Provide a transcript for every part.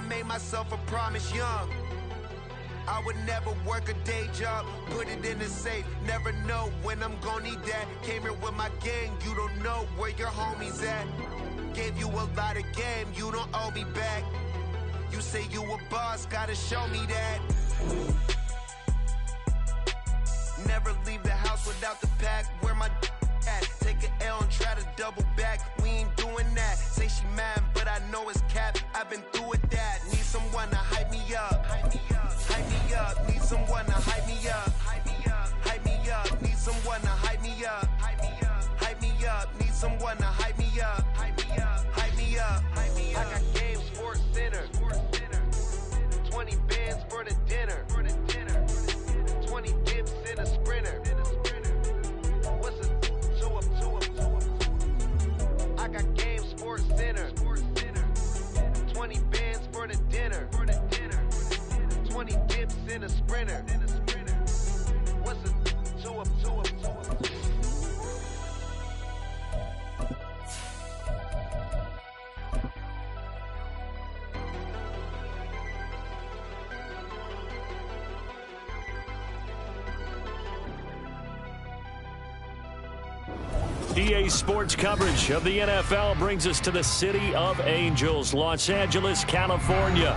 made myself a promise young. I would never work a day job, put it in the safe, never know when I'm gonna need that. Came here with my gang, you don't know where your homies at. Gave you a lot of game, you don't owe me back. You say you a boss, gotta show me that. Never leave the house without the pack, where my at. Take an L and try to double back, we ain't doing that. Say she mad, but I know it's cap, I've been through with that. Need someone to hype me up, hype me up, hype me up. Need someone to hype me up, hype me up, hype me up. Need someone to hype me up, hype me up, hype me up. Need someone to hype me up, hype me up, hype me up, hype me up. I got game, Sports Center, 20 bands for the dinner, 20 dips in a sprinter. What's a two up? I got game, Sports Center, 20 bands for the dinner, 20 dips in a sprinter. What's a two up? EA Sports coverage of the NFL brings us to the City of Angels, Los Angeles, California.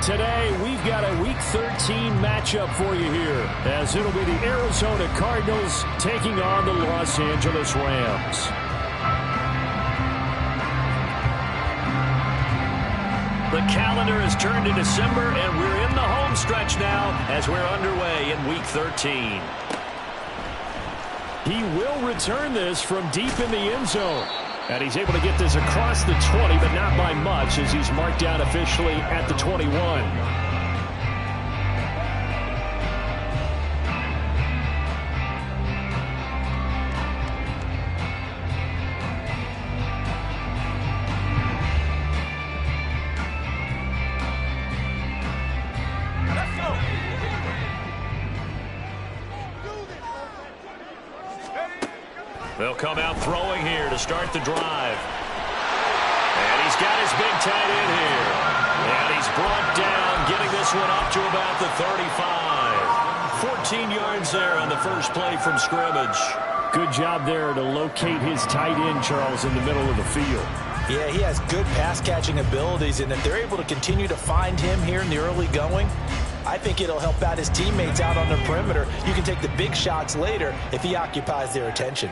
Today, we've got a Week 13 matchup for you here, as it'll be the Arizona Cardinals taking on the Los Angeles Rams. The calendar has turned to December, and we're in the home stretch now as we're underway in Week 13. He will return this from deep in the end zone. And he's able to get this across the 20, but not by much, as he's marked down officially at the 21. They'll come out throwing here to start the drive. And he's got his big tight end here. And he's brought down, getting this one up to about the 35. 14 yards there on the first play from scrimmage. Good job there to locate his tight end, Charles, in the middle of the field. Yeah, he has good pass-catching abilities, and if they're able to continue to find him here in the early going, I think it'll help out his teammates out on the perimeter. You can take the big shots later if he occupies their attention.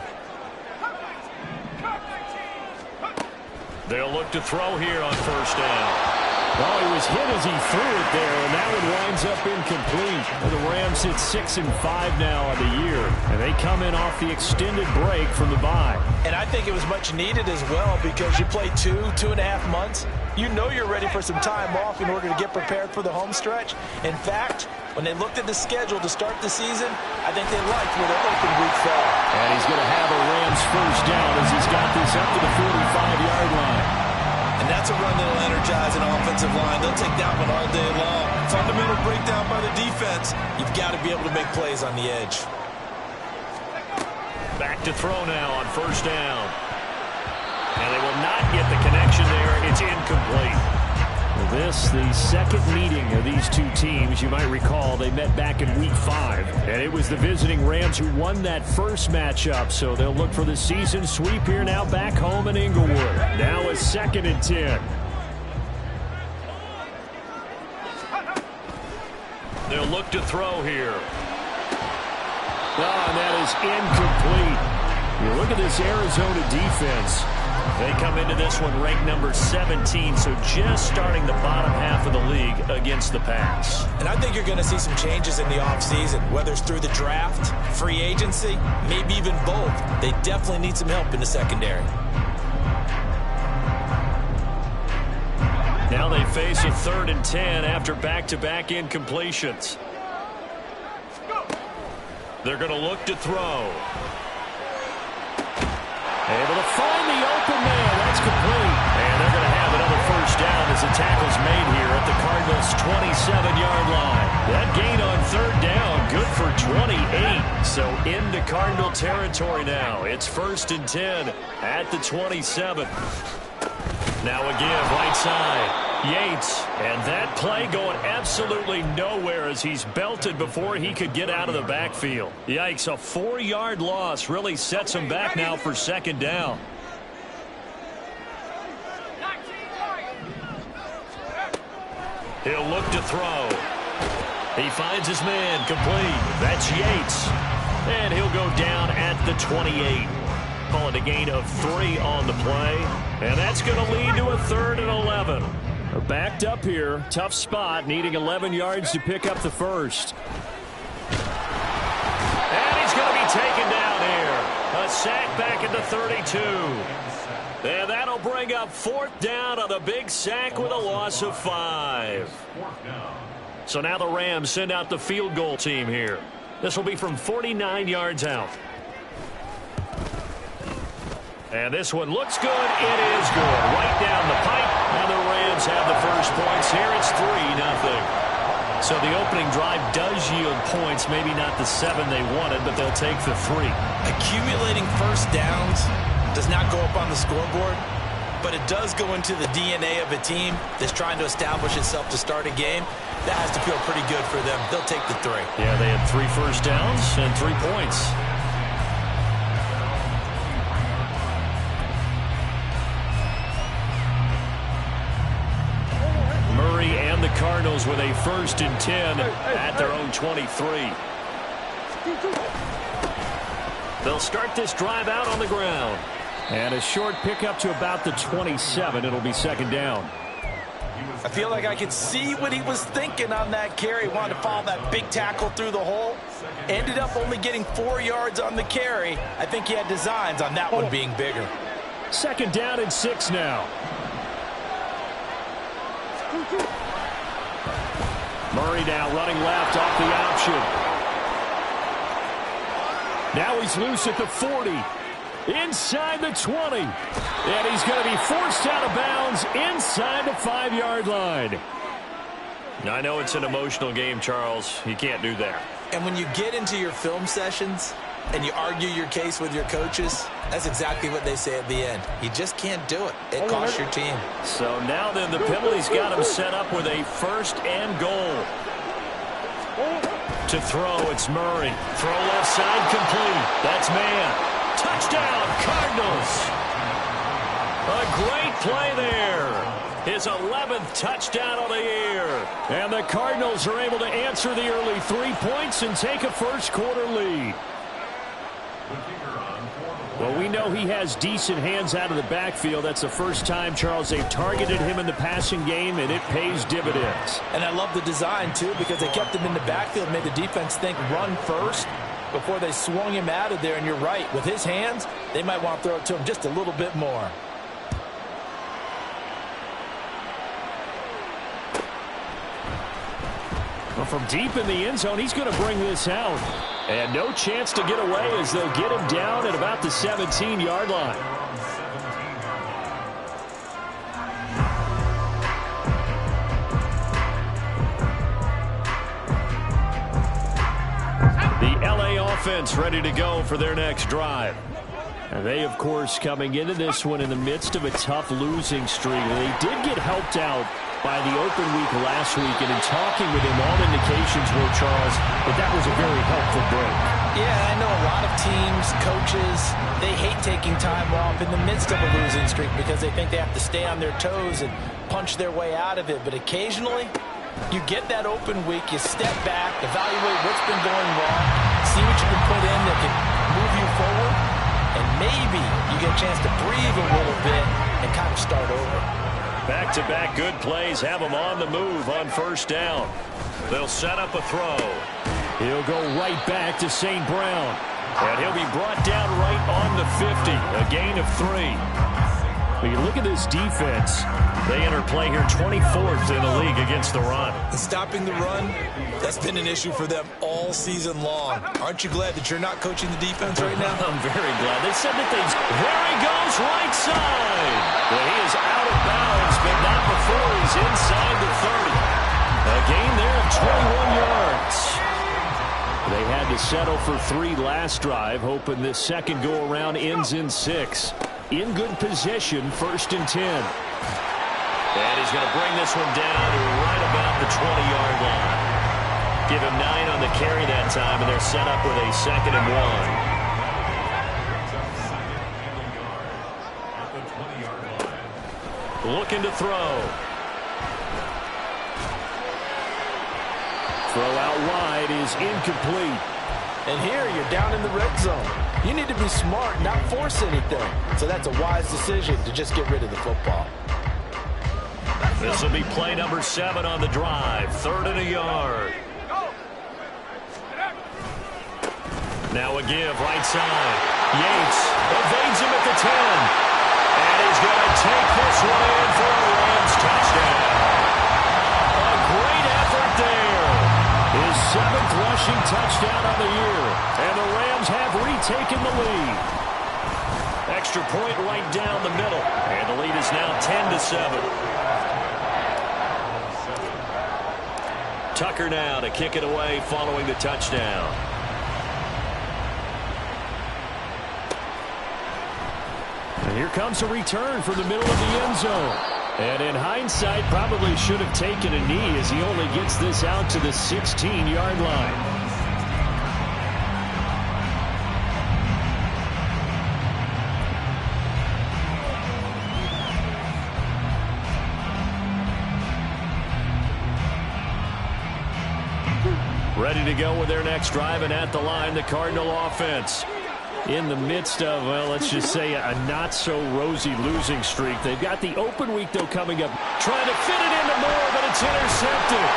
They'll look to throw here on first down. Well, he was hit as he threw it there, and that one winds up incomplete. The Rams hit 6-5 now on the year, and they come in off the extended break from the bye. And I think it was much needed as well, because you play 2.5 months. You know you're ready for some time off in order to get prepared for the home stretch. In fact, when they looked at the schedule to start the season, I think they liked where their open week fell. And he's going to have a Rams first down as he's got this up to the 45-yard line. And that's a run that'll energize an offensive line. They'll take that one all day long. Fundamental breakdown by the defense. You've got to be able to make plays on the edge. Back to throw now on first down. And they will not get the connection there. It's incomplete. Well, this, the second meeting of these two teams. You might recall they met back in Week 5. And it was the visiting Rams who won that first matchup. So they'll look for the season sweep here now back home in Inglewood. Now a 2nd and 10. They'll look to throw here. Oh, and that is incomplete. You look at this Arizona defense. They come into this one ranked number 17, so just starting the bottom half of the league against the pass. And I think you're going to see some changes in the offseason, whether it's through the draft, free agency, maybe even both. They definitely need some help in the secondary. Now they face a 3rd and 10 after back-to-back incompletions. They're going to look to throw. Able to find the open man. That's complete. And they're going to have another first down as the tackle's made here at the Cardinals' 27-yard line. That gain on 3rd down, good for 28. So into Cardinal territory now. It's 1st and 10 at the 27. Now a give right side. Yates, and that play going absolutely nowhere as he's belted before he could get out of the backfield. Yikes, a 4-yard loss really sets him back now for second down. He'll look to throw. He finds his man, complete. That's Yates. And he'll go down at the 28. Call it a gain of 3 on the play. And that's going to lead to a 3rd and 11. They're backed up here. Tough spot, needing 11 yards to pick up the first. And he's going to be taken down here. A sack back at the 32. And that'll bring up 4th down on a big sack with a loss of 5. So now the Rams send out the field goal team here. This will be from 49 yards out. And this one looks good. It is good. Right down the pipe. And the Rams have the first points here. It's 3-0. So the opening drive does yield points. Maybe not the 7 they wanted, but they'll take the 3. Accumulating first downs does not go up on the scoreboard, but it does go into the DNA of a team that's trying to establish itself to start a game. That has to feel pretty good for them. They'll take the 3. Yeah, they had 3 first downs and 3 points. Murray and the Cardinals with a 1st and 10 at their own 23. They'll start this drive out on the ground. And a short pickup to about the 27. It'll be second down. I feel like I could see what he was thinking on that carry. He wanted to follow that big tackle through the hole. Ended up only getting 4 yards on the carry. I think he had designs on that one being bigger. Second down and 6 now. Murray now running left off the option. Now he's loose at the 40. Inside the 20. And he's going to be forced out of bounds inside the 5-yard line. I know it's an emotional game, Charles. You can't do that. And when you get into your film sessions and you argue your case with your coaches, that's exactly what they say at the end. You just can't do it. It costs your team. So now then the penalty's got him set up with a 1st and goal. To throw, it's Murray. Throw left side complete. That's man. Touchdown, Cardinals. A great play there. His 11th touchdown of the year. And the Cardinals are able to answer the early 3 points and take a first-quarter lead. Well, we know he has decent hands out of the backfield. That's the first time, Charles, they've targeted him in the passing game, and it pays dividends. And I love the design, too, because they kept him in the backfield, made the defense think run first before they swung him out of there. And you're right, with his hands, they might want to throw it to him just a little bit more. Well, from deep in the end zone, he's going to bring this out. And no chance to get away as they'll get him down at about the 17-yard line. The LA offense ready to go for their next drive. And they, of course, coming into this one in the midst of a tough losing streak. They did get helped out by the open week last week, and in talking with him, all indications were, Charles, that was a very helpful break. Yeah, I know a lot of teams, coaches, they hate taking time off in the midst of a losing streak because they think they have to stay on their toes and punch their way out of it. But occasionally, you get that open week, you step back, evaluate what's been going wrong, see what you can put in that can move you forward, and maybe you get a chance to breathe a little bit and kind of start over. Back-to-back good plays have him on the move on first down. They'll set up a throw. He'll go right back to St. Brown. And he'll be brought down right on the 50. A gain of 3. When you look at this defense, they enter play here 24th in the league against the run. Stopping the run, that's been an issue for them all season long. Aren't you glad that you're not coaching the defense right now? I'm very glad. They said that things. There he goes, right side. Well, he is out of bounds, but not before he's inside the 30. A gain there of 21 yards. They had to settle for 3 last drive, hoping this second go-around ends in 6. In good position, 1st and 10. And his is going to bring this one down to right about the 20-yard line. Give him 9 on the carry that time, and they're set up with a 2nd and 1. Looking to throw. Throw out wide is incomplete. And here you're down in the red zone. You need to be smart, not force anything. So that's a wise decision to just get rid of the football. This will be play number 7 on the drive. 3rd and a yard. Now a give right side. Yates evades him at the 10. And he's going to take this one in for a Rams touchdown. A great effort there. His 7th rushing touchdown on the year. And the Rams have retaken the lead. Extra point right down the middle. And the lead is now 10-7. Tucker now to kick it away following the touchdown. And here comes a return from the middle of the end zone. And in hindsight, probably should have taken a knee as he only gets this out to the 16-yard line. Ready to go with their next drive, and at the line, the Cardinal offense. In the midst of, well, let's just say a not-so-rosy losing streak. They've got the open week, though, coming up. Trying to fit it into Moore, but it's intercepted.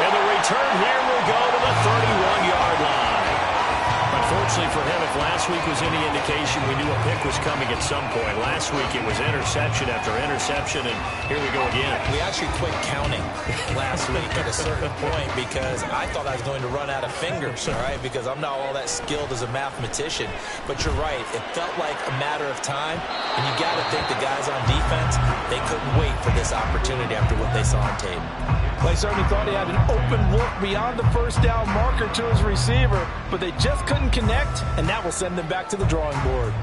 And the return here will go to the 31-yard line. Unfortunately for him, if last week was any indication, we knew a pick was coming at some point. Last week it was interception after interception, and here we go again. We actually quit counting last week at a certain point because I thought I was going to run out of fingers, all right, because I'm not all that skilled as a mathematician. But you're right. It felt like a matter of time, and you got to think the guys on defense, they couldn't wait for this opportunity after what they saw on tape. They certainly thought he had an open look beyond the first down marker to his receiver, but they just couldn't connect, and that will send them back to the drawing board.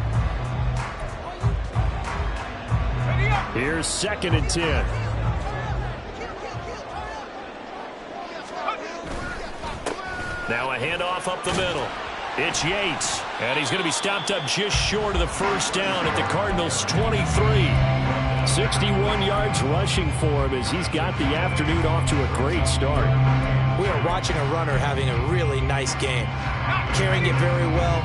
Here's 2nd and 10. Now a handoff up the middle. It's Yates, and he's going to be stopped up just short of the first down at the Cardinals' 23. 61 yards rushing for him as he's got the afternoon off to a great start. We are watching a runner having a really nice game. Carrying it very well.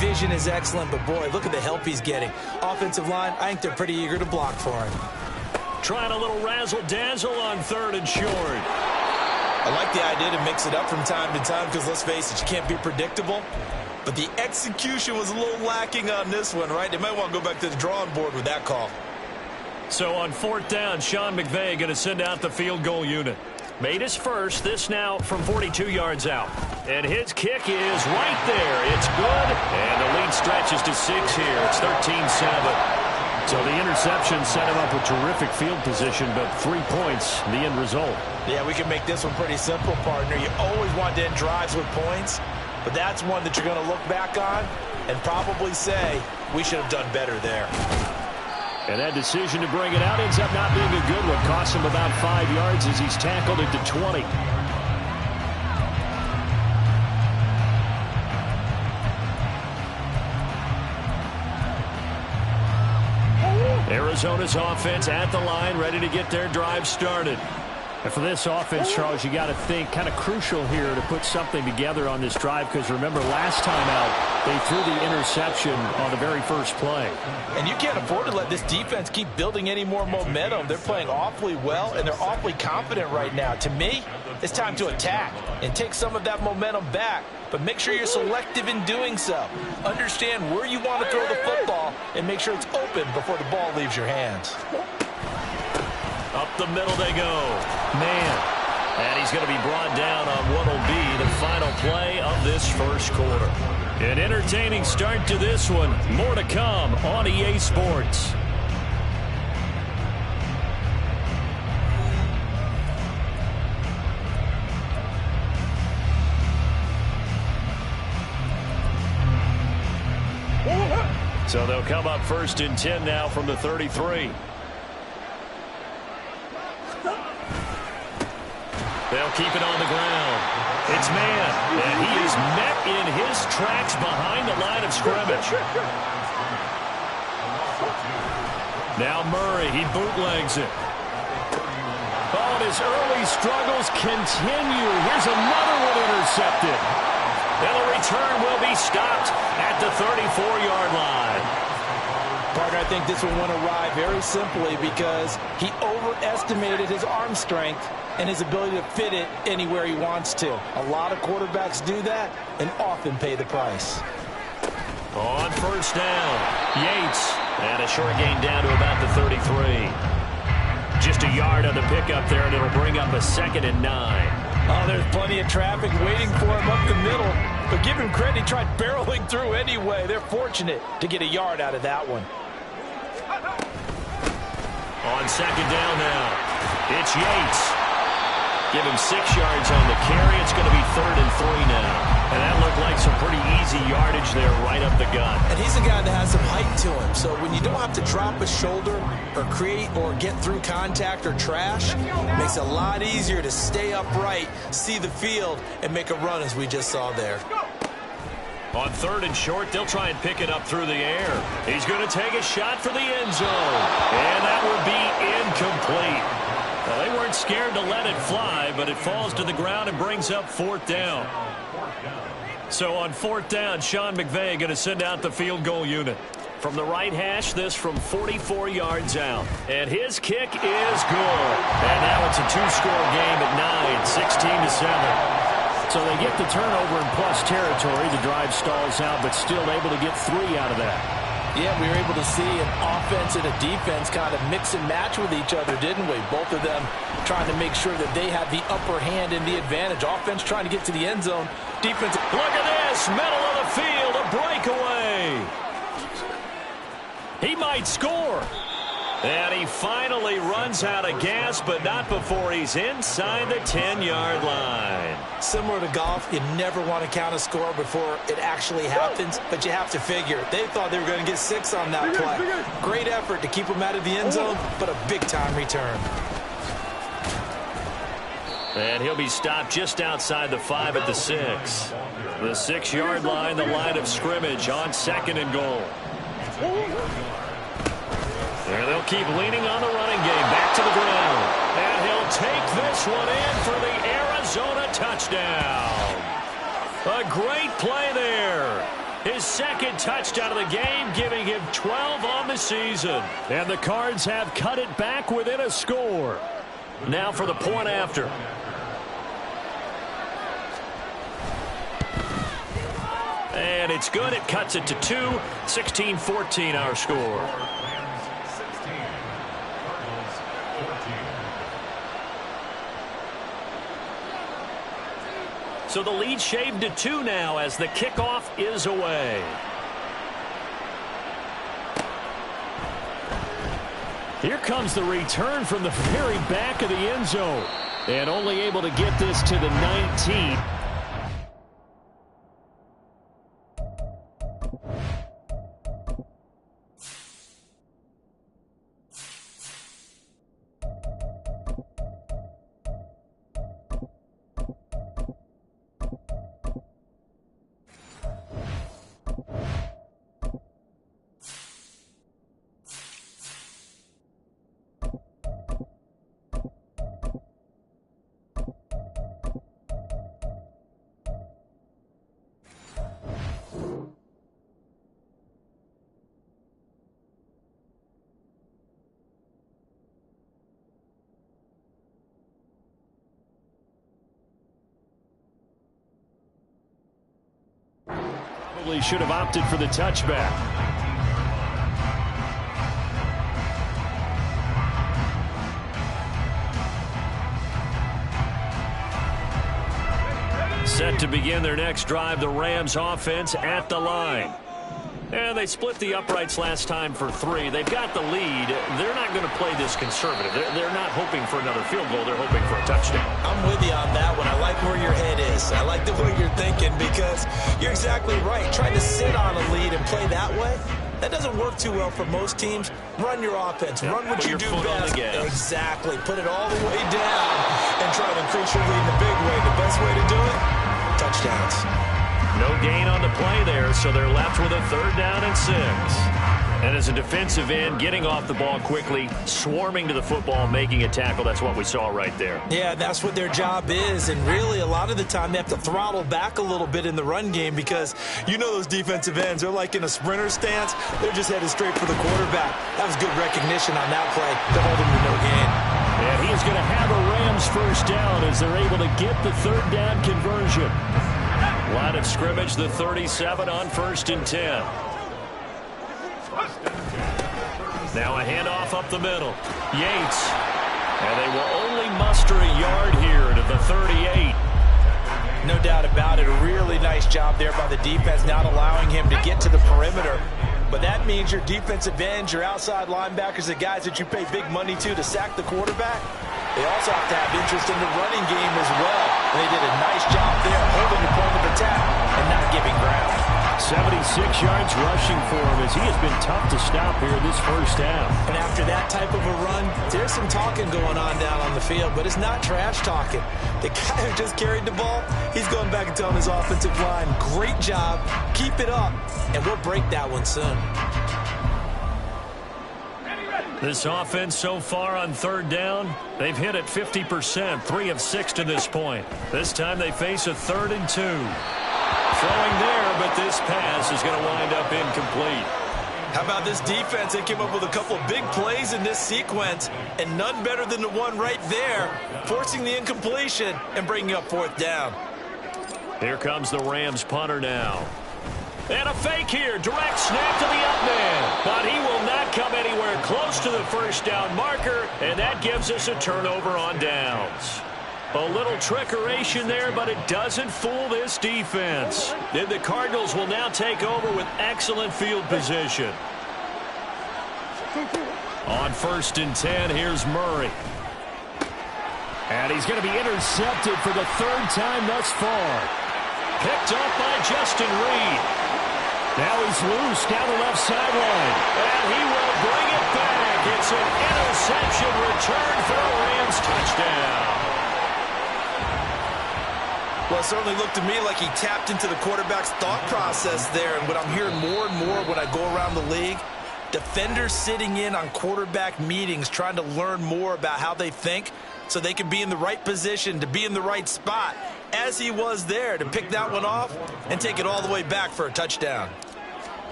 Vision is excellent, but boy, look at the help he's getting. Offensive line, I think they're pretty eager to block for him. Trying a little razzle-dazzle on 3rd and short. I like the idea to mix it up from time to time because, let's face it, you can't be predictable. But the execution was a little lacking on this one, right? They might want to go back to the drawing board with that call. So on 4th down, Sean McVay going to send out the field goal unit. Made his first, this now from 42 yards out. And his kick is right there. It's good. And the lead stretches to 6 here. It's 13-7. So the interception set him up with terrific field position, but 3 points, the end result. Yeah, we can make this one pretty simple, partner. You always want to end drives with points, but that's one that you're going to look back on and probably say, we should have done better there. And that decision to bring it out ends up not being a good one. Costs him about 5 yards as he's tackled into 20. Arizona's offense at the line, ready to get their drive started. And for this offense, Charles, you got to think kind of crucial here to put something together on this drive because remember last time out they threw the interception on the very first play. And you can't afford to let this defense keep building any more momentum. They're playing awfully well and they're awfully confident right now. To me, it's time to attack and take some of that momentum back. But make sure you're selective in doing so. Understand where you want to throw the football and make sure it's open before the ball leaves your hands. Up the middle they go. Man. And he's going to be brought down on what will be the final play of this first quarter. An entertaining start to this one. More to come on EA Sports. So they'll come up 1st and 10 now from the 33. They'll keep it on the ground. It's man, and he is met in his tracks behind the line of scrimmage. Now Murray, he bootlegs it. Oh, and his early struggles continue. Here's another one intercepted. And the return will be stopped at the 34-yard line. Partner, I think this one went awry very simply because he overestimated his arm strength and his ability to fit it anywhere he wants to. A lot of quarterbacks do that and often pay the price. On first down, Yates. And a short gain down to about the 33. Just a yard on the pickup there, and it'll bring up a 2nd and 9. Oh, there's plenty of traffic waiting for him up the middle. But give him credit, he tried barreling through anyway. They're fortunate to get a yard out of that one. On 2nd down now, it's Yates. Give him 6 yards on the carry. It's going to be 3rd and 3 now. And that looked like some pretty easy yardage there right up the gut. And he's a guy that has some height to him. So when you don't have to drop a shoulder or create or get through contact or trash, it makes it a lot easier to stay upright, see the field, and make a run as we just saw there. On 3rd and short, they'll try and pick it up through the air. He's going to take a shot for the end zone. And that will be incomplete. Well, they weren't scared to let it fly, but it falls to the ground and brings up 4th down. So on 4th down, Sean McVay going to send out the field goal unit. From the right hash, this from 44 yards out. And his kick is good. And now it's a 2-score game at 9, 16-7. So they get the turnover in plus territory. The drive stalls out, but still able to get 3 out of that. Yeah, we were able to see an offense and a defense kind of mix and match with each other, didn't we? Both of them trying to make sure that they had the upper hand and the advantage. Offense trying to get to the end zone. Defense. Look at this. Middle of the field. A breakaway. He might score. And he finally runs out of gas, but not before he's inside the 10-yard line. Similar to golf, you never want to count a score before it actually happens, but you have to figure. They thought they were going to get 6 on that play. Great effort to keep them out of the end zone, but a big-time return. And he'll be stopped just outside the 5 at the 6. The 6-yard line, the line of scrimmage on 2nd and goal. There they'll keep leaning on the running game. Back to the ground. And he'll take this one in for the Arizona touchdown. A great play there. His 2nd touchdown of the game, giving him 12 on the season. And the Cards have cut it back within a score. Now for the point after. And it's good. It cuts it to 2. 16-14 our score. So the lead shaved to 2 now as the kickoff is away. Here comes the return from the very back of the end zone. And only able to get this to the 19. Probably should have opted for the touchback. Set to begin their next drive, the Rams offense at the line. And they split the uprights last time for 3. They've got the lead. They're not going to play this conservative. They're not hoping for another field goal. They're hoping for a touchdown. I'm with you on that one. I like where your head is. I like the way you're thinking because you're exactly right. Trying to sit on a lead and play that way, That doesn't work too well for most teams. Run your offense. Yep. Run what Put you your do foot on the best. gas. Exactly. Put it all the way down and try to increase your lead in the big way. The best way to do it, touchdowns. No gain on the play there, so they're left with a 3rd down and 6. And as a defensive end, getting off the ball quickly, swarming to the football, making a tackle, that's what we saw right there. Yeah, that's what their job is. And really, a lot of the time, they have to throttle back a little bit in the run game because you know those defensive ends, they're like in a sprinter stance. They're just headed straight for the quarterback. That was good recognition on that play to hold him to no gain. And he's going to have a Rams 1st down as they're able to get the 3rd down conversion. Line of scrimmage, the 37 on 1st and 10. Now a handoff up the middle. Yates. And they will only muster a yard here to the 38. No doubt about it. A really nice job there by the defense, not allowing him to get to the perimeter. But that means your defensive ends, your outside linebackers, the guys that you pay big money to sack the quarterback, they also have to have interest in the running game as well. And they did a nice job there holding the point of attack and not giving ground. 76 yards rushing for him as he has been tough to stop here this 1st half. And after that type of a run, there's some talking going on down on the field, but it's not trash talking. The guy who just carried the ball, he's going back and telling his offensive line, great job, keep it up, and we'll break that one soon. This offense so far on 3rd down, they've hit it 50%, 3 of 6 to this point. This time they face a 3rd and 2. Throwing there, but this pass is going to wind up incomplete. How about this defense? They came up with a couple of big plays in this sequence, and none better than the one right there, forcing the incompletion and bringing up 4th down. Here comes the Rams punter now. And a fake here. Direct snap to the up man. But he will not come anywhere close to the 1st down marker, and that gives us a turnover on downs. A little trickeration there, but it doesn't fool this defense. Then the Cardinals will now take over with excellent field position. On 1st and 10, here's Murray. And he's going to be intercepted for the 3rd time thus far. Picked up by Justin Reed. Now he's loose down the left sideline. And he will bring it back. It's an interception return for a Rams touchdown. Well, it certainly looked to me like he tapped into the quarterback's thought process there. And what I'm hearing more and more when I go around the league, defenders sitting in on quarterback meetings trying to learn more about how they think so they can be in the right position to be in the right spot, as he was there to pick that one off and take it all the way back for a touchdown.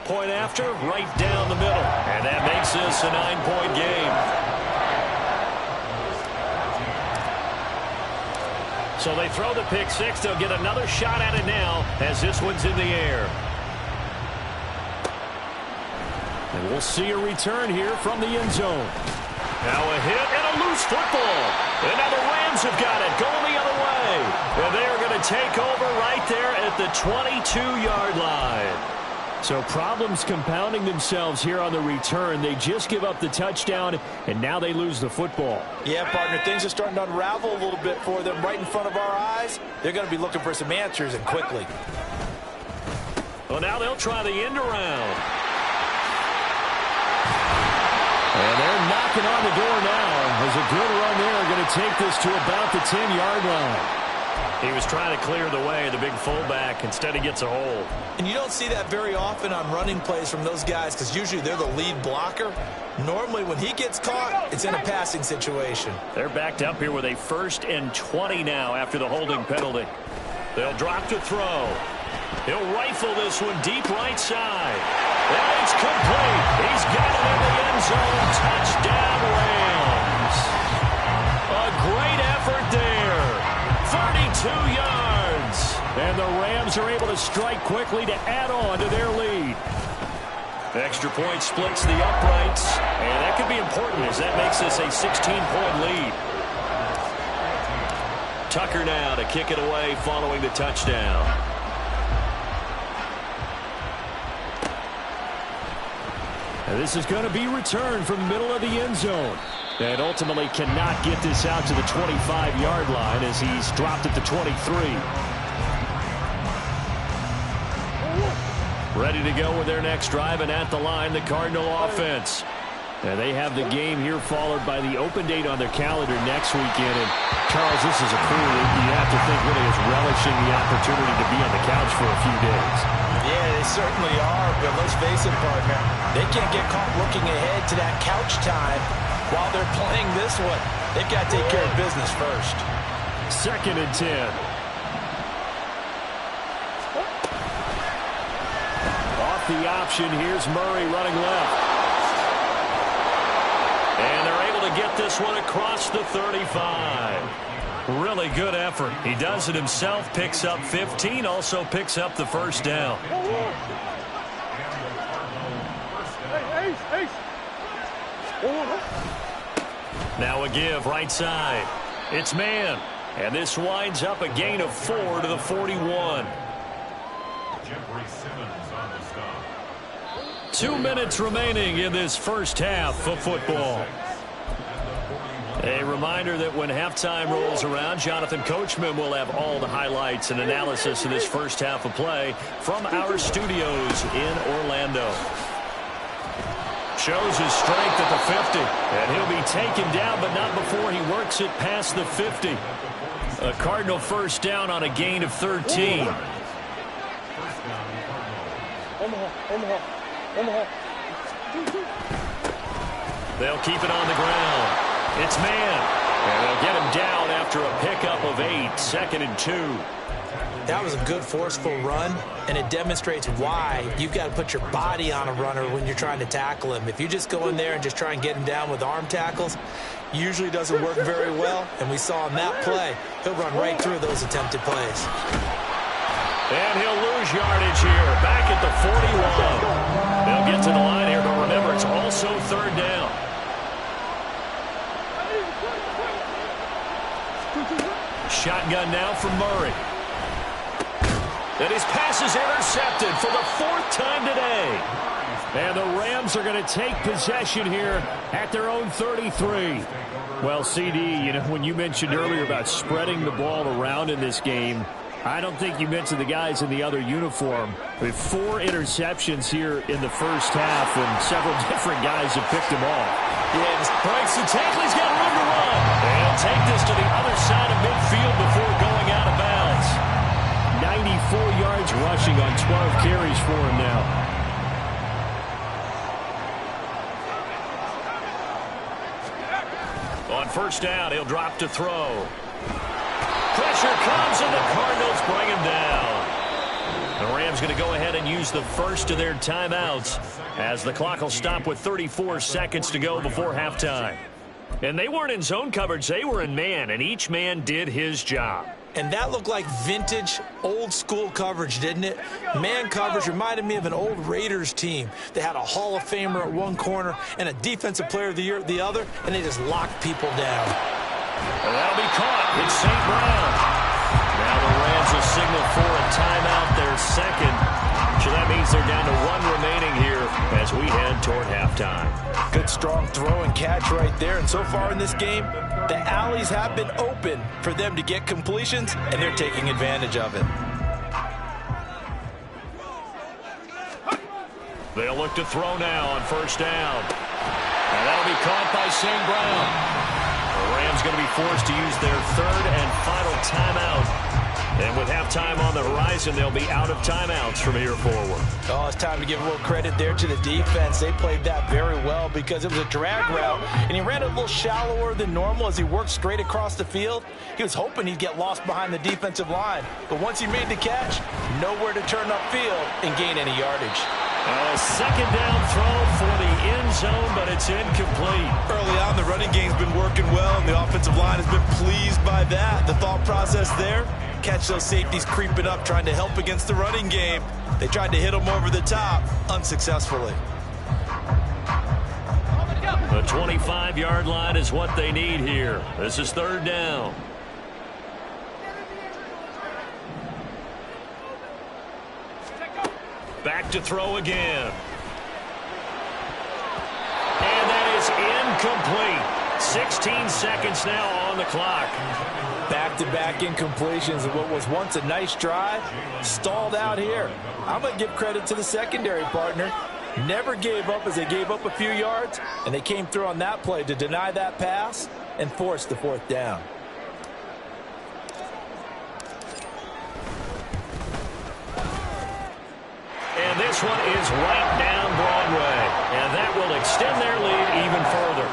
Point after, right down the middle. And that makes this a 9-point game. So they throw the pick 6. They'll get another shot at it now as this one's in the air. And we'll see a return here from the end zone. Now a hit and a loose football. And now the Rams have got it going the other way. And they are going to take over right there at the 22-yard line. So problems compounding themselves here on the return. They just give up the touchdown, and now they lose the football. Yeah, partner, things are starting to unravel a little bit for them right in front of our eyes. They're going to be looking for some answers, and quickly. Well, now they'll try the end around. And they're knocking on the door now. There's a good run there. Going to take this to about the 10-yard line. He was trying to clear the way, the big fullback. Instead, he gets a hold. And you don't see that very often on running plays from those guys because usually they're the lead blocker. Normally, when he gets caught, it's in a passing situation. They're backed up here with a 1st and 20 now after the holding penalty. They'll drop to throw. He'll rifle this one deep right side. And it's complete. He's got it in the end zone. Touchdown, Rams. A great effort there. 32 yards. And the Rams are able to strike quickly to add on to their lead. Extra point splits the uprights. And that could be important as that makes this a 16-point lead. Tucker now to kick it away following the touchdown. And this is going to be returned from the middle of the end zone. And ultimately cannot get this out to the 25-yard line as he's dropped at the 23. Ready to go with their next drive, and at the line, the Cardinal offense. And they have the game here followed by the open date on their calendar next weekend. And Charles, this is a crew that you have to think really is relishing the opportunity to be on the couch for a few days. Yeah, they certainly are, but let's face it, partner. They can't get caught looking ahead to that couch time while they're playing this one. They've got to take care of business first. 2nd and 10. Off the option, here's Murray running left. And they're able to get this one across the 35. Really good effort. He does it himself, picks up 15, also picks up the first down. Now a give right side. It's man. And this winds up a gain of 4 to the 41. 2 minutes remaining in this first half of football. A reminder that when halftime rolls around, Jonathan Coachman will have all the highlights and analysis of this first half of play from our studios in Orlando. Shows his strength at the 50, and he'll be taken down, but not before he works it past the 50. A Cardinal first down on a gain of 13. They'll keep it on the ground. It's man. And they'll get him down after a pickup of 8. 2nd and 2. That was a good, forceful run, and it demonstrates why you've got to put your body on a runner when you're trying to tackle him. If you just go in there and just try and get him down with arm tackles, usually doesn't work very well, and we saw on that play, he'll run right through those attempted plays. And he'll lose yardage here, back at the 41. They'll get to the line here, but remember, it's also 3rd down. Shotgun now from Murray. And his pass is intercepted for the 4th time today. And the Rams are going to take possession here at their own 33. Well, CD, you know, when you mentioned earlier about spreading the ball around in this game, I don't think you mentioned the guys in the other uniform. With 4 interceptions here in the first half, and several different guys have picked them off. Yeah, breaks the tackle. He's got room to run. They'll take this to the other side of midfield before going out of bounds. 94 yards rushing on 12 carries for him now. On first down, he'll drop to throw. Pressure comes, and the Cardinals bring him down. The Rams going to go ahead and use the first of their timeouts as the clock will stop with 34 seconds to go before halftime. And they weren't in zone coverage. They were in man, and each man did his job. And that looked like vintage, old-school coverage, didn't it? Man coverage reminded me of an old Raiders team. They had a Hall of Famer at one corner and a Defensive Player of the Year at the other, and they just locked people down. And that'll be caught. It's St. Brown. Now the Rams will signal for a timeout, their second. So that means they're down to 1 remaining here as we head toward halftime. Good, strong throw and catch right there. And so far in this game, the alleys have been open for them to get completions, and they're taking advantage of it. They'll look to throw now on first down. And that'll be caught by St. Brown. The Rams going to be forced to use their 3rd and final timeout. And with halftime on the horizon, they'll be out of timeouts from here forward. Oh, it's time to give a little credit there to the defense. They played that very well because it was a drag route, and he ran a little shallower than normal as he worked straight across the field. He was hoping he'd get lost behind the defensive line. But once he made the catch, nowhere to turn upfield and gain any yardage. A second down throw for the end zone, but it's incomplete. Early on, the running game's been working well, and the offensive line has been pleased by that. The thought process there, catch those safeties creeping up, trying to help against the running game. They tried to hit them over the top, unsuccessfully. The 25-yard line is what they need here. This is 3rd down. Back to throw again. And that is incomplete. 16 seconds now on the clock. Back-to-back incompletions of what was once a nice drive, stalled out here. I'm going to give credit to the secondary partner. Never gave up as they gave up a few yards, and they came through on that play to deny that pass and force the 4th down. And this one is right down Broadway, and that will extend their lead even further.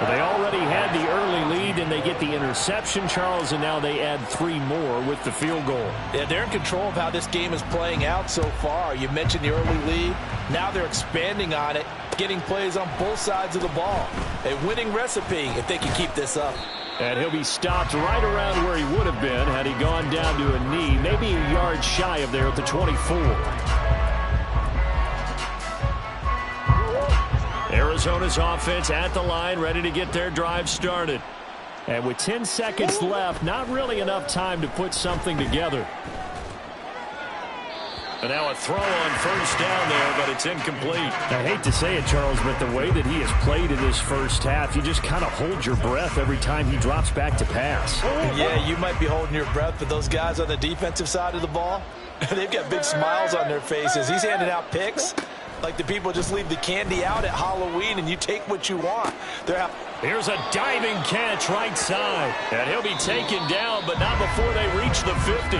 Well, they already had the early lead, and they get the interception, Charles, and now they add 3 more with the field goal. Yeah, they're in control of how this game is playing out so far. You mentioned the early lead. Now they're expanding on it, getting plays on both sides of the ball. A winning recipe if they can keep this up. And he'll be stopped right around where he would have been had he gone down to a knee, maybe a yard shy of there at the 24. Arizona's offense at the line, ready to get their drive started. And with 10 seconds left, not really enough time to put something together. And now a throw on first down there, but it's incomplete. I hate to say it, Charles, but the way that he has played in this first half, you just kind of hold your breath every time he drops back to pass. Yeah, you might be holding your breath, but those guys on the defensive side of the ball, they've got big smiles on their faces. He's handing out picks like the people just leave the candy out at Halloween and you take what you want. Here's a diving catch right side. And he'll be taken down, but not before they reach the 50.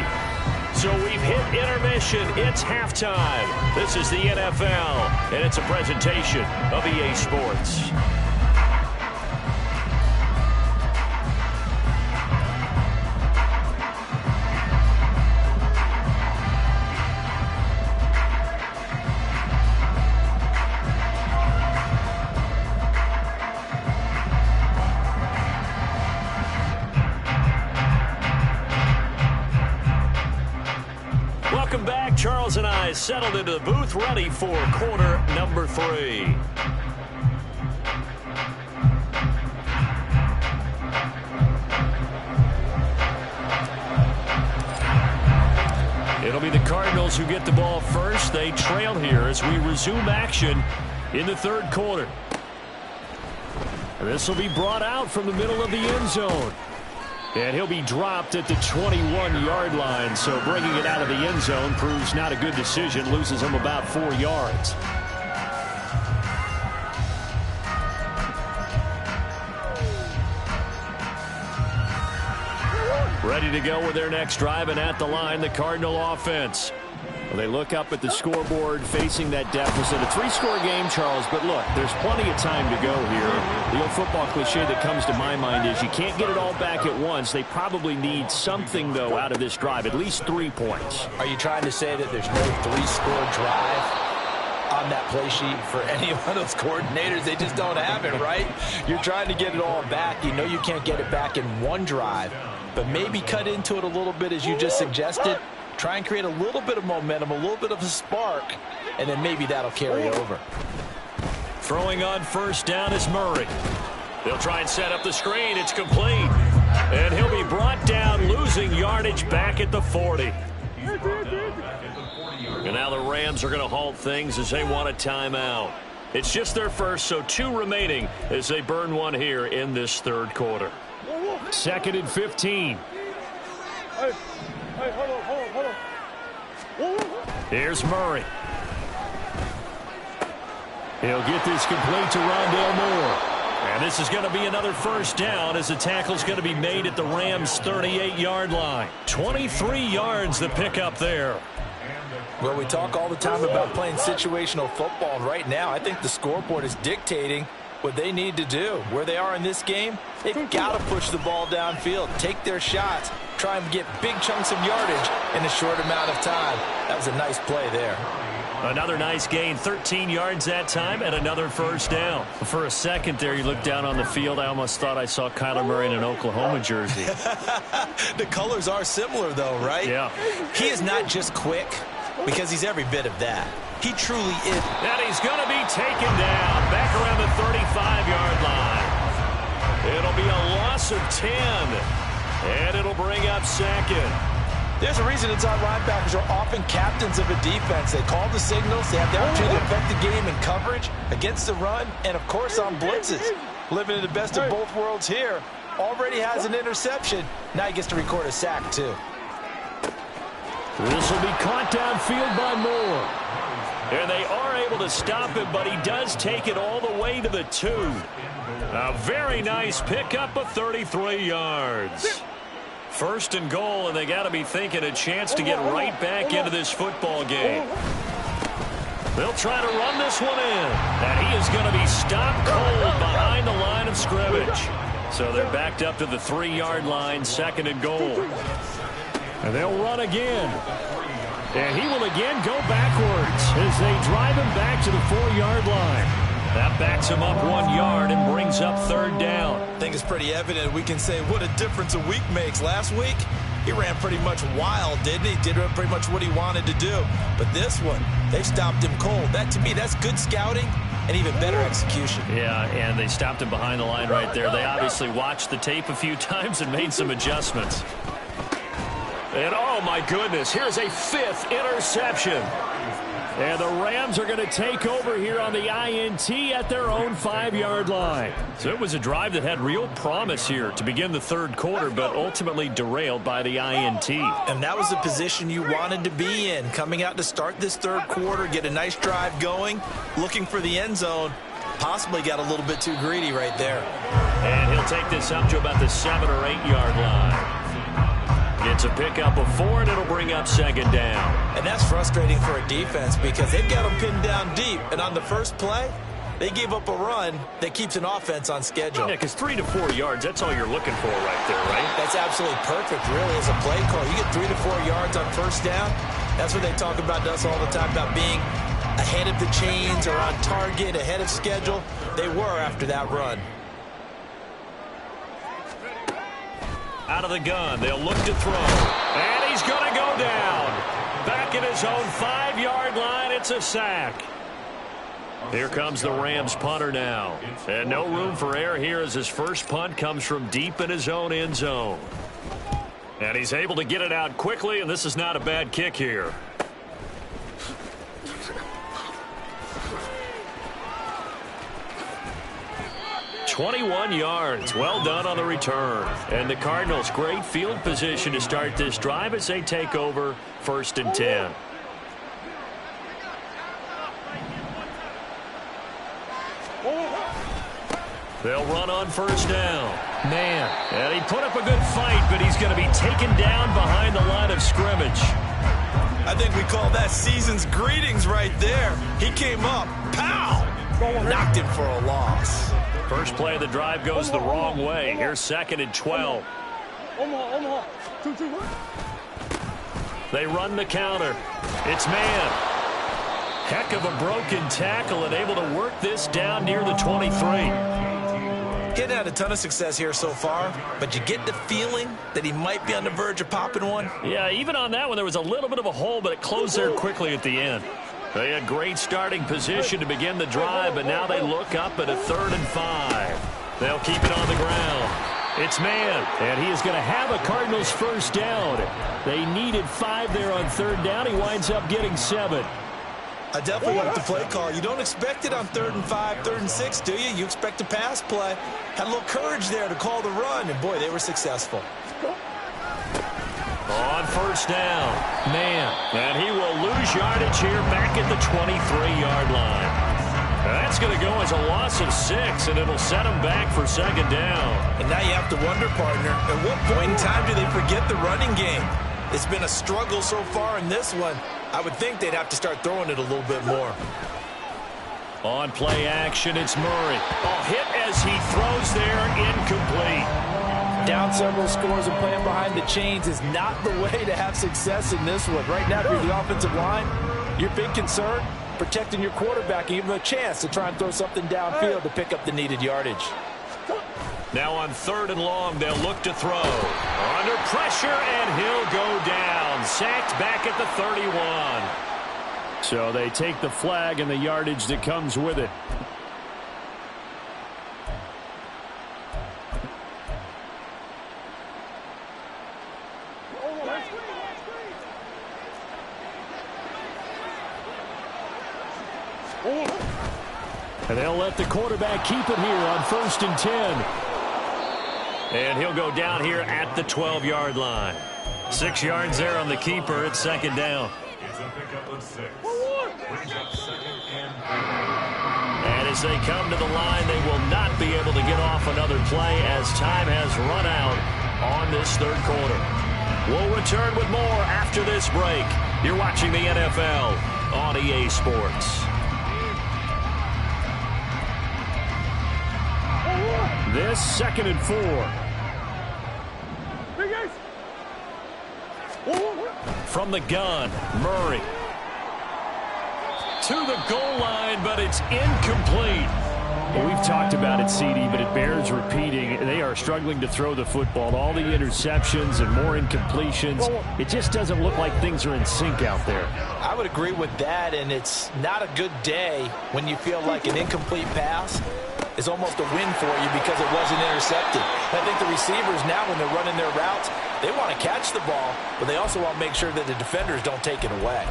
So we've hit intermission. It's halftime. This is the NFL, and it's a presentation of EA Sports. Welcome back. Charles and I settled into the booth, ready for quarter number 3. It'll be the Cardinals who get the ball first. They trail here as we resume action in the 3rd quarter. This will be brought out from the middle of the end zone. And he'll be dropped at the 21-yard line, so bringing it out of the end zone proves not a good decision, loses him about 4 yards. Ready to go with their next drive, and at the line, the Cardinal offense. Well, they look up at the scoreboard facing that deficit. A 3-score game, Charles, but look, there's plenty of time to go here. The old football cliche that comes to my mind is you can't get it all back at once. They probably need something, though, out of this drive, at least 3 points. Are you trying to say that there's no 3-score drive on that play sheet for any one of those coordinators? They just don't have it, right? You're trying to get it all back. You know you can't get it back in one drive, but maybe cut into it a little bit as you just suggested. Try and create a little bit of momentum, a little bit of a spark, and then maybe that'll carry over. Throwing on first down is Murray. They'll try and set up the screen. It's complete. And he'll be brought down, losing yardage back at the 40. And now the Rams are going to halt things as they want a timeout. It's just their first, so 2 remaining as they burn one here in this 3rd quarter. 2nd and 15. Here's Murray. He'll get this complete to Rondale Moore. And this is going to be another first down as the tackle's going to be made at the Rams' 38-yard line. 23 yards the pickup there. Well, we talk all the time about playing situational football. Right now, I think the scoreboard is dictating what they need to do. Where they are in this game, they've got to push the ball downfield, take their shots, try and get big chunks of yardage in a short amount of time. That was a nice play there. Another nice gain, 13 yards that time, and another first down. For a second there, you looked down on the field, I almost thought I saw Kyler Murray in an Oklahoma jersey. The colors are similar, though, right? Yeah. He is not just quick, because he's every bit of that. He truly is. And he's going to be taken down back around the 35-yard line. It'll be a loss of 10, and it'll bring up 2nd. There's a reason inside linebackers are often captains of a defense. They call the signals. They have the opportunity to affect the game in coverage, against the run, and, of course, on blitzes. living in the best of both worlds here. Already has an interception. Now he gets to record a sack, too. This will be caught downfield by Moore. And they are able to stop him, but he does take it all the way to the 2. A very nice pickup of 33 yards. First and goal, and they got to be thinking a chance to get right back into this football game. They'll try to run this one in. And he is going to be stopped cold behind the line of scrimmage. So they're backed up to the 3-yard line, second and goal. And they'll run again. And he will again go backwards as they drive him back to the 4-yard line. That backs him up 1 yard and brings up third down. I think it's pretty evident. We can say what a difference a week makes. Last week, he ran pretty much wild, didn't he? Did pretty much what he wanted to do. But this one, they stopped him cold. That, to me, that's good scouting and even better execution. Yeah, and they stopped him behind the line right there. They obviously watched the tape a few times and made some adjustments. And, oh, my goodness, here's a 5th interception. And the Rams are going to take over here on the INT at their own 5-yard line. So it was a drive that had real promise here to begin the third quarter, but ultimately derailed by the INT. And that was the position you wanted to be in, coming out to start this third quarter, get a nice drive going, looking for the end zone. Possibly got a little bit too greedy right there. And he'll take this up to about the 7- or 8-yard line. Gets a pickup of 4, and it'll bring up second down. And that's frustrating for a defense because they've got them pinned down deep. And on the first play, they gave up a run that keeps an offense on schedule. Yeah, because 3 to 4 yards, that's all you're looking for right there, right? That's absolutely perfect, really, as a play call. You get 3 to 4 yards on first down. That's what they talk about to us all the time, about being ahead of the chains or on target, ahead of schedule. They were after that run. Out of the gun, they'll look to throw. And he's going to go down. Back at his own 5-yard line, it's a sack. Here comes the Rams punter now. And no room for error here as his first punt comes from deep in his own end zone. And he's able to get it out quickly, and this is not a bad kick here. 21 yards. Well done on the return. And the Cardinals, great field position to start this drive as they take over 1st and 10. They'll run on first down. Man, and he put up a good fight, but he's going to be taken down behind the line of scrimmage. I think we call that season's greetings right there. He came up, pow! Knocked him for a loss. First play of the drive goes the wrong way. Here's 2nd and 12. They run the counter. It's man. Heck of a broken tackle and able to work this down near the 23. Getting had a ton of success here so far, but you get the feeling that he might be on the verge of popping one. Yeah, even on that one, there was a little bit of a hole, but it closed there quickly at the end. They had great starting position to begin the drive, but now they look up at a 3rd and 5. They'll keep it on the ground. It's man, and he is going to have a Cardinals first down. They needed 5 there on 3rd down. He winds up getting 7. I definitely like the play call. You don't expect it on 3rd and 5, 3rd and 6, do you? You expect a pass play. Had a little courage there to call the run, and boy, they were successful. On first down, man, and he will lose yardage here back at the 23-yard line. That's going to go as a loss of 6, and it'll set him back for 2nd down. And now you have to wonder, partner, at what point in time do they forget the running game? It's been a struggle so far in this one. I would think they'd have to start throwing it a little bit more. On play action, it's Murray. Oh, hit as he throws there, incomplete. Down several scores and playing behind the chains is not the way to have success in this one. Right now, if you're the offensive line, your big concern, protecting your quarterback and give him a chance to try and throw something downfield to pick up the needed yardage. Now on 3rd and long, they'll look to throw. Under pressure, and he'll go down. Sacked back at the 31. So they take the flag and the yardage that comes with it. And they'll let the quarterback keep it here on 1st and 10. And he'll go down here at the 12-yard line. 6 yards there on the keeper at 2nd down. And as they come to the line, they will not be able to get off another play as time has run out on this 3rd quarter. We'll return with more after this break. You're watching the NFL on EA Sports. This 2nd and 4. From the gun, Murray. To the goal line, but it's incomplete. Well, we've talked about it, CD, but it bears repeating. They are struggling to throw the football. All the interceptions and more incompletions. It just doesn't look like things are in sync out there. I would agree with that, and it's not a good day when you feel like an incomplete pass is almost a win for you because it wasn't intercepted. I think the receivers now, when they're running their routes, they want to catch the ball, but they also want to make sure that the defenders don't take it away.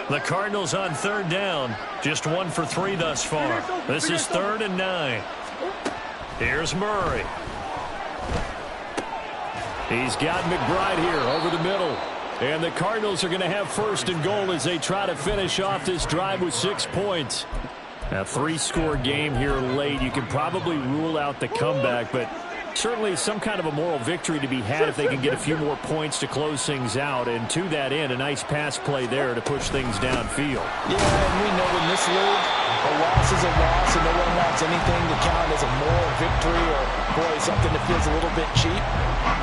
The Cardinals on 3rd down. Just 1 for 3 thus far. This is 3rd and 9. Here's Murray. He's got McBride here over the middle. And the Cardinals are going to have 1st and goal as they try to finish off this drive with 6 points. A 3-score game here late. You can probably rule out the comeback, but certainly some kind of a moral victory to be had if they can get a few more points to close things out. And to that end, a nice pass play there to push things downfield. Yeah, and we know in this league, a loss is a loss, and no one wants anything to count as a moral victory or, boy, something that feels a little bit cheap.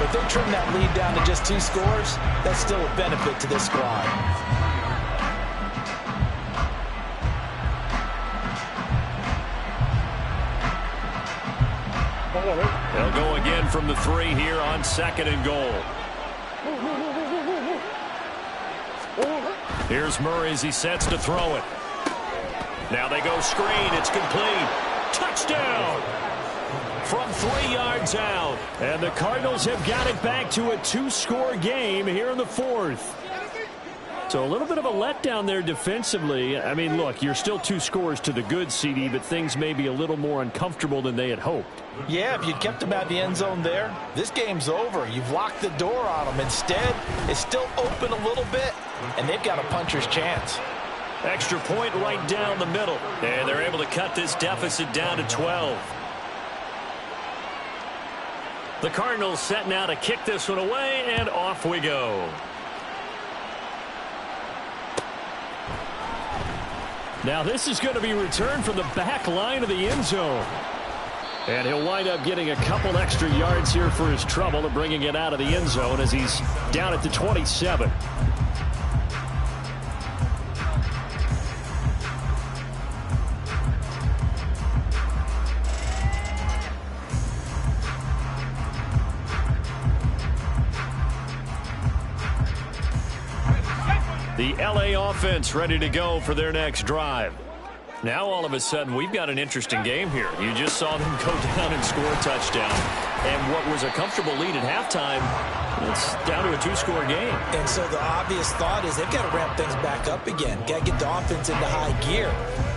But if they trim that lead down to just 2 scores, that's still a benefit to this squad. They'll go again from the 3 here on 2nd and goal. Here's Murray as he sets to throw it. Now they go screen. It's complete. Touchdown! From 3 yards out. And the Cardinals have got it back to a 2-score game here in the 4th. So a little bit of a letdown there defensively. I mean, look, you're still 2 scores to the good, CD, but things may be a little more uncomfortable than they had hoped. Yeah, if you'd kept them at the end zone there, this game's over. You've locked the door on them. Instead, it's still open a little bit, and they've got a puncher's chance. Extra point right down the middle. And they're able to cut this deficit down to 12. The Cardinals set now to kick this one away, and off we go. Now this is going to be returned from the back line of the end zone. And he'll wind up getting a couple extra yards here for his trouble of bringing it out of the end zone as he's down at the 27. The LA offense ready to go for their next drive. Now all of a sudden we've got an interesting game here. You just saw them go down and score a touchdown. And what was a comfortable lead at halftime, it's down to a 2-score game. And so the obvious thought is they've got to ramp things back up again. Got to get the offense into high gear.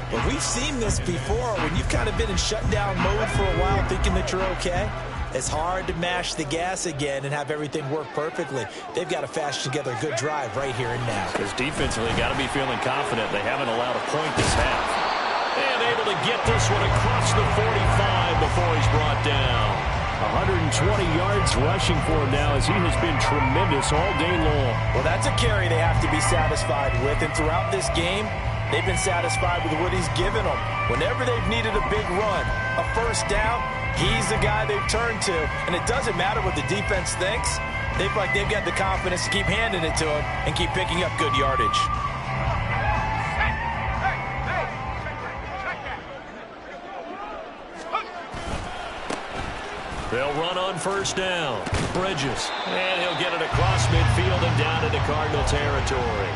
But we've seen this before when you've kind of been in shutdown mode for a while thinking that you're okay. It's hard to mash the gas again and have everything work perfectly. They've got to fashion together a good drive right here and now. Because defensively, got to be feeling confident. They haven't allowed a point this half. And able to get this one across the 45 before he's brought down. 120 yards rushing for him now as he has been tremendous all day long. Well, that's a carry they have to be satisfied with. And throughout this game, they've been satisfied with what he's given them. Whenever they've needed a big run, a first down, he's the guy they've turned to. And it doesn't matter what the defense thinks. They've got the confidence to keep handing it to him and keep picking up good yardage. They'll run on first down. Bridges. And he'll get it across midfield and down into Cardinal territory.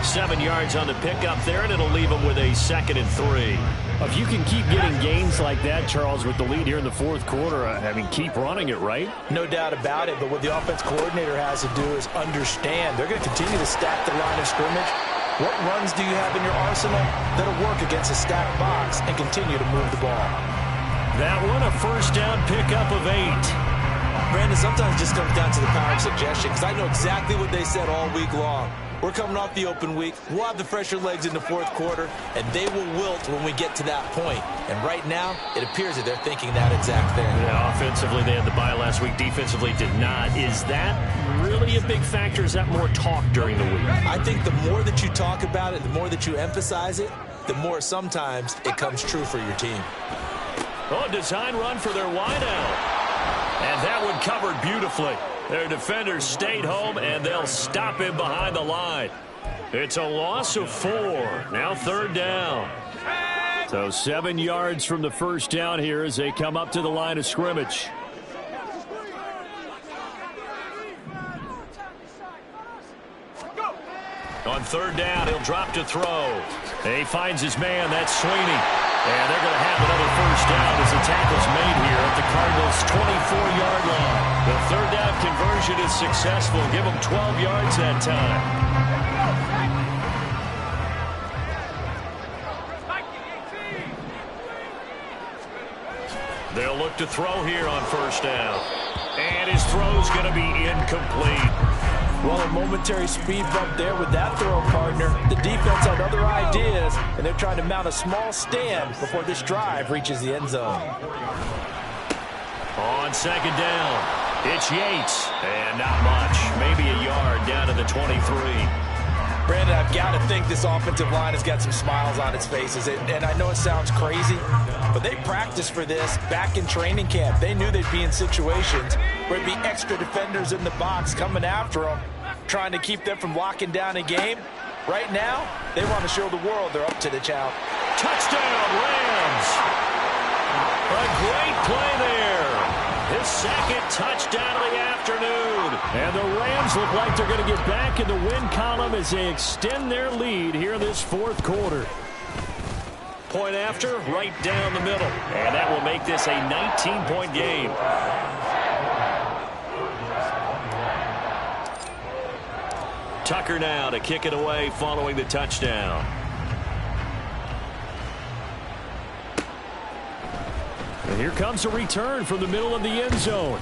7 yards on the pickup there, and it'll leave them with a 2nd and 3. If you can keep getting gains like that, Charles, with the lead here in the fourth quarter, I mean, keep running it, right? No doubt about it, but what the offense coordinator has to do is understand they're going to continue to stack the line of scrimmage. What runs do you have in your arsenal that'll work against a stacked box and continue to move the ball? That one, a first down pickup of 8. Brandon, sometimes it just comes down to the power of suggestion, because I know exactly what they said all week long. We're coming off the open week. We'll have the fresher legs in the fourth quarter, and they will wilt when we get to that point. And right now, it appears that they're thinking that exact thing. Yeah, offensively, they had the bye last week. Defensively, did not. Is that really a big factor? Is that more talk during the week? I think the more that you talk about it, the more that you emphasize it, the more sometimes it comes true for your team. Oh, design run for their wideout. And that one covered beautifully. Their defenders stayed home, and they'll stop him behind the line. It's a loss of 4. Now 3rd down. So 7 yards from the first down here as they come up to the line of scrimmage. On 3rd down, he'll drop to throw. He finds his man. That's Sweeney. And they're going to have another first down as the tackle's made here at the Cardinals' 24-yard line. The 3rd down conversion is successful. Give them 12 yards that time. They'll look to throw here on first down. And his throw's going to be incomplete. Well, a momentary speed bump there with that throw, partner. The defense had other ideas, and they're trying to mount a small stand before this drive reaches the end zone. On 2nd down, it's Yates. And not much. Maybe a yard down to the 23. Brandon, I've got to think this offensive line has got some smiles on its faces. And I know it sounds crazy, but they practiced for this back in training camp. They knew they'd be in situations where there'd be extra defenders in the box coming after them, trying to keep them from locking down a game. Right now, they want to show the world they're up to the challenge. Touchdown, Rams! A great play there. His 2nd touchdown of the afternoon. And the Rams look like they're going to get back in the win column as they extend their lead here in this fourth quarter. Point after, right down the middle. And that will make this a 19-point game. Tucker now to kick it away following the touchdown. And here comes a return from the middle of the end zone.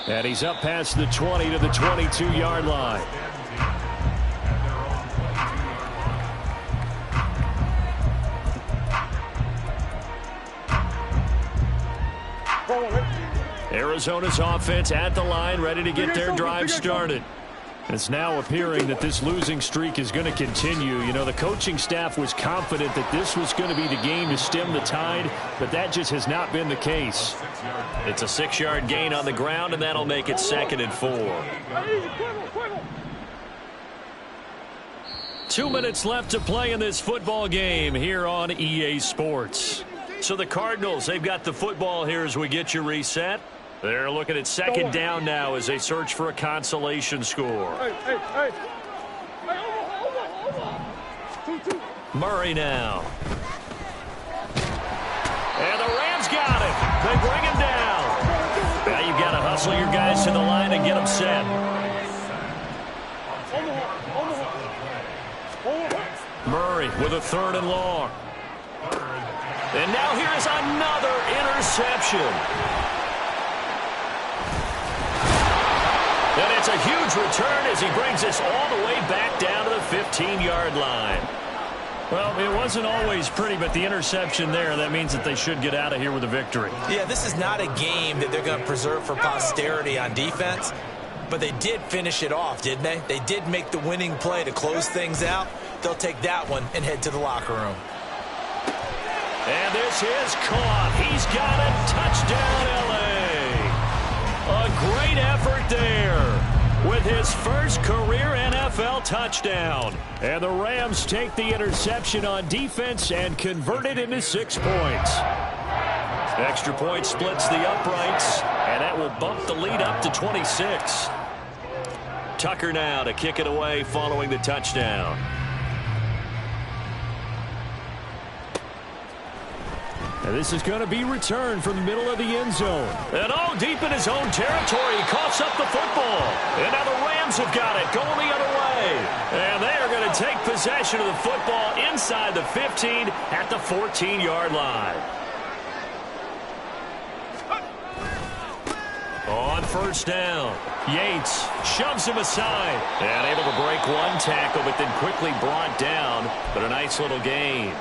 And he's up past the 20 to the 22-yard line. Arizona's offense at the line, ready to get their drive started. It's now appearing that this losing streak is going to continue. You know, the coaching staff was confident that this was going to be the game to stem the tide, but that just has not been the case. It's a 6-yard gain on the ground, and that'll make it 2nd and 4. 2 minutes left to play in this football game here on EA Sports. So the Cardinals, they've got the football here as we get you reset. They're looking at 2nd down now as they search for a consolation score. Murray now. And the Rams got him. They bring him down. Now you've got to hustle your guys to the line and get them set. Murray with a 3rd and long. And now here is another interception. And it's a huge return as he brings this all the way back down to the 15-yard line. Well, it wasn't always pretty, but the interception there, that means that they should get out of here with a victory. Yeah, this is not a game that they're going to preserve for posterity on defense, but they did finish it off, didn't they? They did make the winning play to close things out. They'll take that one and head to the locker room. And this is caught. He's got it. Touchdown, L.A. A great effort there with his first career NFL touchdown. And the Rams take the interception on defense and convert it into 6 points. Extra point splits the uprights, and that will bump the lead up to 26. Tucker now to kick it away following the touchdown. And this is going to be returned from the middle of the end zone. And deep in his own territory, he coughs up the football. And now the Rams have got it, going the other way. And they are going to take possession of the football inside the 15 at the 14-yard line. On first down, Yates shoves him aside. And able to break one tackle, but then quickly brought down. But a nice little gain.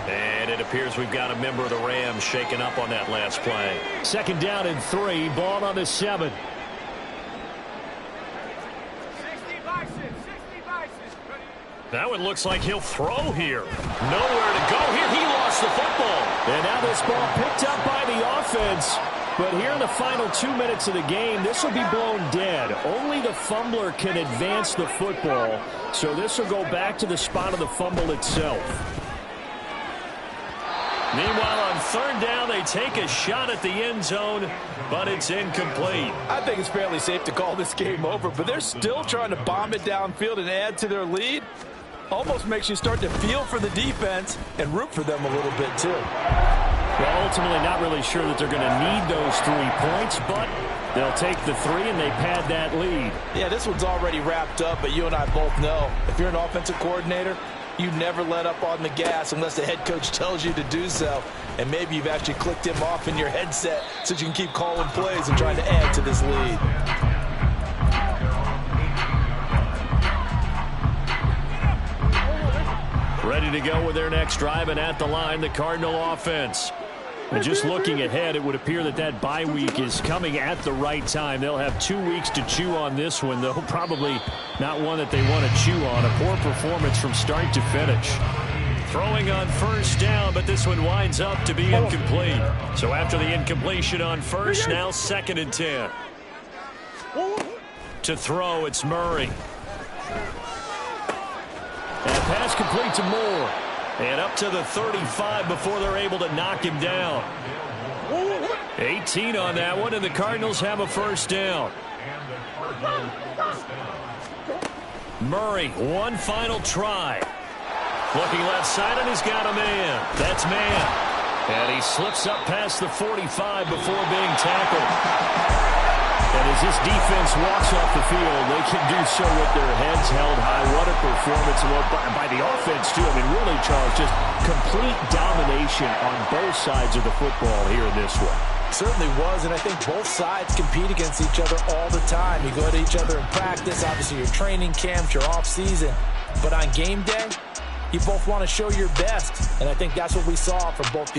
And it appears we've got a member of the Rams shaken up on that last play. Second down and 3, ball on the 7. 60 Bison. That one looks like he'll throw here. Nowhere to go here. He lost the football. And now this ball picked up by the offense. But here in the final 2 minutes of the game, this will be blown dead. Only the fumbler can advance the football. So this will go back to the spot of the fumble itself. Meanwhile, on third down, they take a shot at the end zone, but it's incomplete. I think it's fairly safe to call this game over, but they're still trying to bomb it downfield and add to their lead. Almost makes you start to feel for the defense and root for them a little bit, too. Well, ultimately not really sure that they're going to need those 3 points, but they'll take the 3 and they pad that lead. Yeah, this one's already wrapped up, but you and I both know if you're an offensive coordinator, you never let up on the gas unless the head coach tells you to do so. And maybe you've actually clicked him off in your headset so you can keep calling plays and trying to add to this lead. Ready to go with their next drive, and at the line, the Cardinal offense. And just looking ahead, it would appear that that bye week is coming at the right time. They'll have 2 weeks to chew on this one, though probably not one that they want to chew on. A poor performance from start to finish. Throwing on first down, but this one winds up to be incomplete. So after the incompletion on first, now 2nd and 10. To throw, it's Murray. And pass complete to Moore. And up to the 35 before they're able to knock him down. 18 on that one, and the Cardinals have a first down. Murray, one final try. Looking left side, and he's got a man. That's man. And he slips up past the 45 before being tackled. And as this defense walks off the field, they can do so with their heads held high. What a performance by the offense, too. I mean, really, Charles, just complete domination on both sides of the football here in this one. Certainly was, and I think both sides compete against each other all the time. You go to each other in practice, obviously your training camps, your off-season. But on game day, you both want to show your best, and I think that's what we saw from both the